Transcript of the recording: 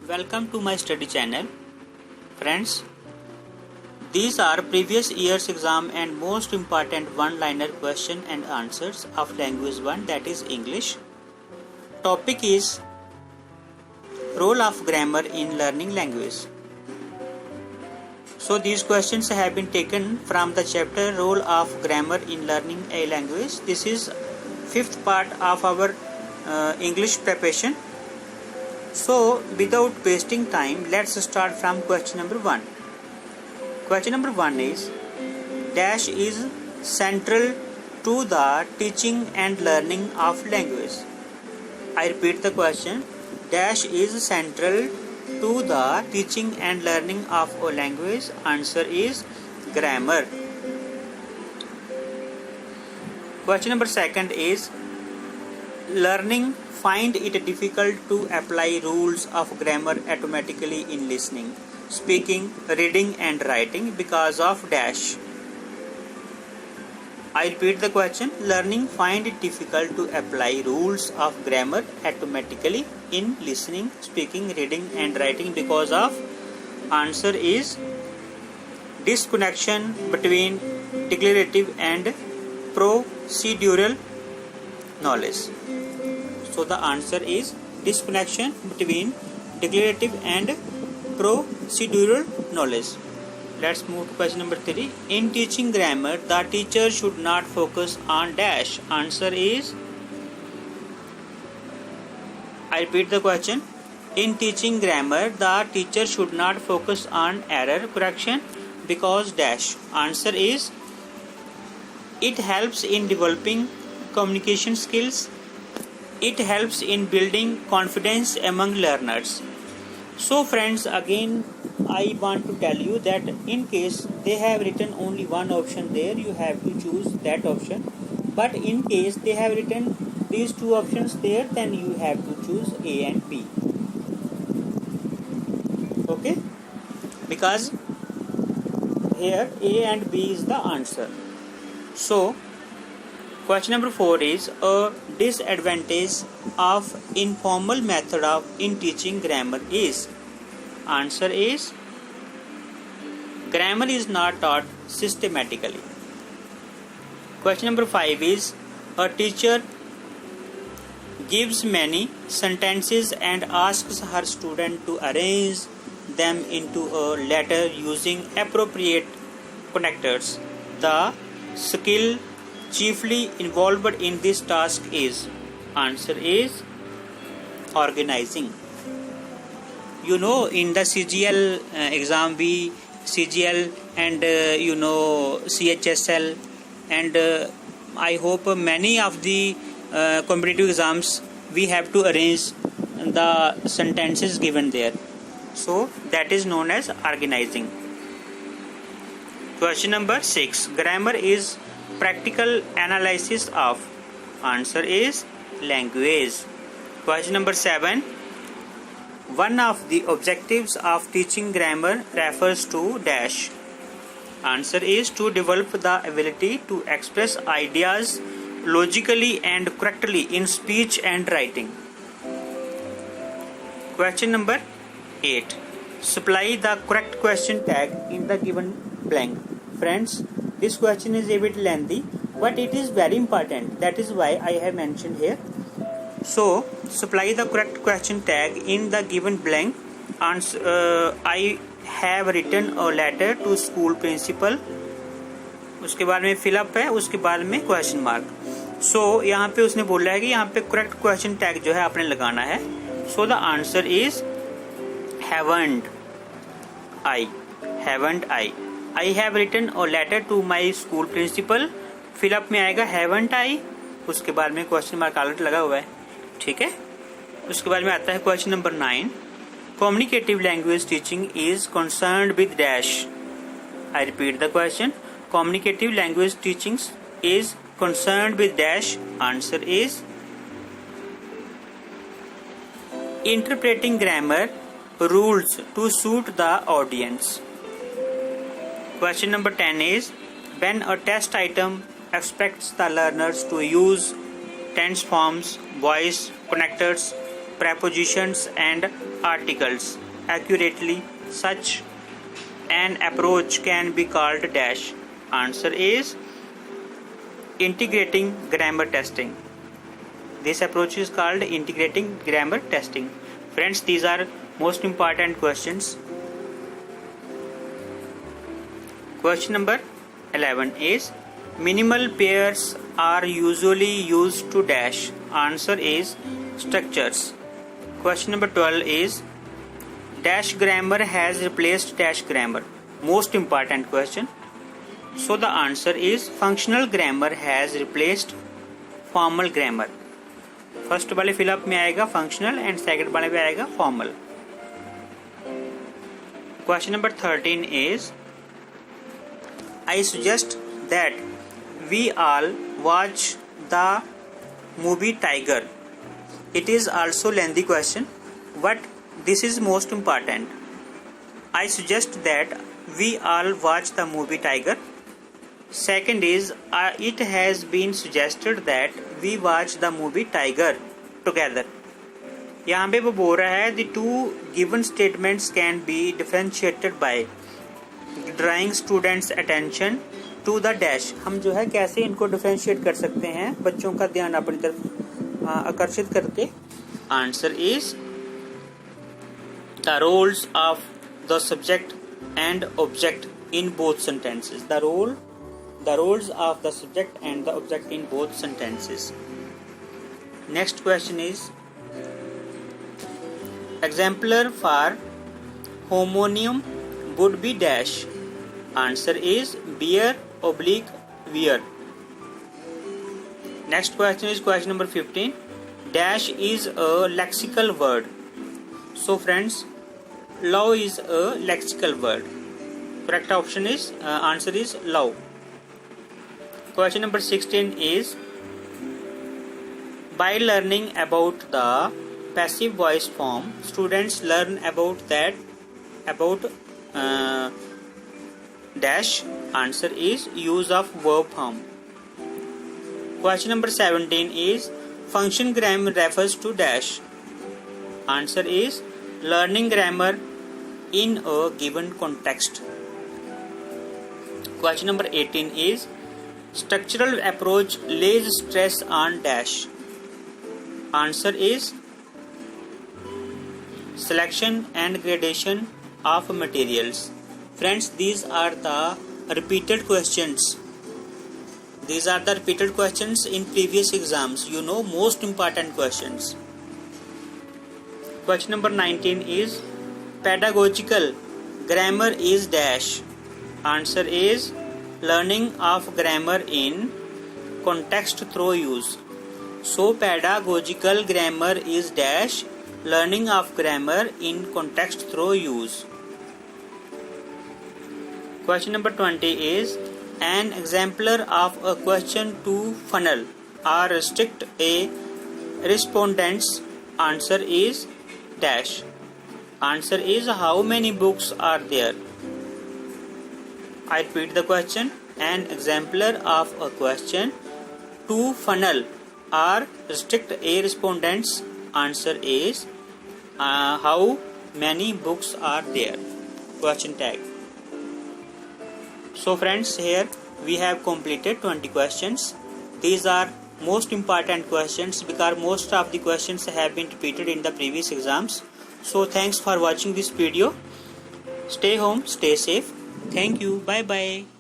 Welcome to my study channel. Friends, these are previous year's exam and most important one-liner question and answers of language 1, that is English. Topic is role of grammar in learning language. So these questions have been taken from the chapter role of grammar in learning a language. This is fifth part of our English preparation. So without wasting time, let's start from question number 1. Question number 1 is dash is central to the teaching and learning of language. I repeat the question. Dash is central to the teaching and learning of a language. Answer is grammar. Question number 2 is learning find it difficult to apply rules of grammar automatically in listening, speaking, reading and writing because of dash. I repeat the question. Learning find it difficult to apply rules of grammar automatically in listening, speaking, reading and writing because of. Answer is disconnection between declarative and procedural knowledge. So the answer is disconnection between declarative and procedural knowledge. Let's move to question number 3. In teaching grammar, the teacher should not focus on dash. Answer is, I repeat the question. In teaching grammar, the teacher should not focus on error correction because dash. Answer is, it helps in developing communication skills. It helps in building confidence among learners. So friends, again I want to tell you that in case they have written only one option there, you have to choose that option. But in case they have written these two options there, then you have to choose A and B. Okay? Because here A and B is the answer. So question number 4 is a disadvantage of informal method of in teaching grammar is. Answer is grammar is not taught systematically. Question number 5 is a teacher gives many sentences and asks her student to arrange them into a letter using appropriate connectors. The skill chiefly involved in this task is. Answer is organizing. You know, in the CGL exam, we CGL and CHSL and I hope many of the competitive exams we have to arrange the sentences given there. So that is known as organizing. Question number 6. Grammar is practical analysis of. Answer is language. Question number 7. One of the objectives of teaching grammar refers to dash. Answer is to develop the ability to express ideas logically and correctly in speech and writing. Question number 8. Supply the correct question tag in the given blank. Friends, this question is a bit lengthy, but it is very important. That is why I have mentioned here. So, supply the correct question tag in the given blank. I have written a letter to school principal. उसके बाद में fill up है, उसके बाद में question mark. So, यहाँ पे उसने बोला है कि यहाँ पे correct question tag जो है आपने लगाना है. So, the answer is haven't I. I have written a letter to my school principal. Fill up में आएगा haven't I. उसके बाद में question mark alert लगा हुआ है. ठीक है. उसके बाद में आता है question number 9. Communicative language teaching is concerned with dash. I repeat the question. Communicative language teaching is concerned with dash. Answer is interpreting grammar rules to suit the audience. Question number 10 is when a test item expects the learners to use tense forms, voice, connectors, prepositions and articles accurately. Such an approach can be called dash. Answer is integrating grammar testing. This approach is called integrating grammar testing. Friends, these are most important questions. Question number 11 is minimal pairs are usually used to dash. Answer is structures. Question number 12 is dash grammar has replaced dash grammar. Most important question. So the answer is functional grammar has replaced formal grammar. First वाले fill up में आएगा functional and second वाले में आएगा formal. Question number 13 is I suggest that we all watch the movie Tiger. It is also lengthy question, but this is most important. I suggest that we all watch the movie Tiger. Second is it has been suggested that we watch the movie Tiger together. यहाँ पे वो बोल रहा है the two given statements can be differentiated by drawing students attention to the dash. हम जो है कैसे इनको डिफरेंशिएट कर सकते हैं बच्चों का ध्यान अपनी तरफ आकर्षित करके. Answer is the roles of the subject and object in both sentences. The roles of the subject and the object in both sentences. Next question is exemplar for homonym would be dash. Answer is beer oblique wear. Next question is question number 15. Dash is a lexical word. So friends, love is a lexical word. Correct option is answer is love. Question number 16 is by learning about the passive voice form, students learn about dash. Answer is use of verb form. Question number 17 is function grammar refers to dash. Answer is learning grammar in a given context. Question number 18 is structural approach lays stress on dash. Answer is selection and gradation of materials. Friends, these are the repeated questions. These are the repeated questions in previous exams. You know, most important questions. Question number 19 is pedagogical grammar is dash. Answer is learning of grammar in context through use. So pedagogical grammar is dash learning of grammar in context through use. Question number 20 is an exemplar of a question to funnel or restrict a respondent's answer is dash. Answer is how many books are there. I repeat the question. An exemplar of a question to funnel or restrict a respondent's answer is how many books are there. Question tag. So friends, here we have completed 20 questions. These are most important questions because most of the questions have been repeated in the previous exams. So thanks for watching this video. Stay home, stay safe. Thank you. Bye bye.